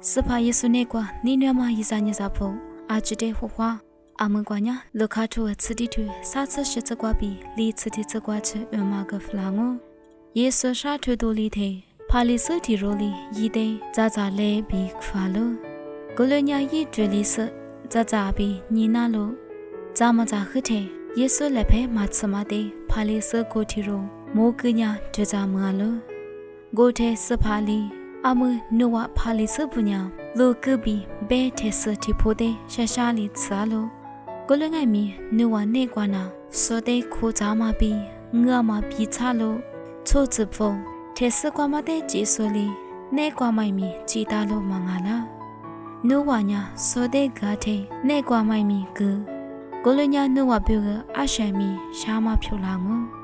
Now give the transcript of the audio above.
စဖာယေဆုနေကွာနိနွမယေစာညစာဖို့အာချတဲ့ဟွာအမကွာညာလခါထိုချတိထွေစာချရှိချကွာပြီးလီချတိချကွာချအမကဖလာငိုယေဆရှာထွေတိုလီတဲ့ဖာလီစတီရိုလီယီတဲ့ဇာဇာလဲပြီးခွာလို့ဂလညာယီကျွလီစဇာဇာပြီးညီနာလို့ဇာမဇာခတဲ့ယေဆုလက်ဖဲမတ်စမတဲ့ဖာလီစကိုတီရိုမိုးကညာဒဇာမငါလို့ဂိုတဲ့စဖာလီအမနိုဝဖာလီစပညာလိုကဘီဘဲတဲ့စတီဖိုတဲ့ရှာရှာလီစာလို့ဂလငိုင်မီနိုဝနေကွာနာစောတဲ့ခိုဇာမပြီးငါမပြီးချလို့ချို့ချဖို့တဲ့စကွာမတဲ့ဂျေဆိုလီနေကွာမိုင်မီကြည်တာလို့မငါလားနိုဝညာစောတဲ့ဂါတဲ့နေကွာမိုင်မီကဂလညာနိုဝပြောကအရှိုင်မီရှာမဖြူလာငို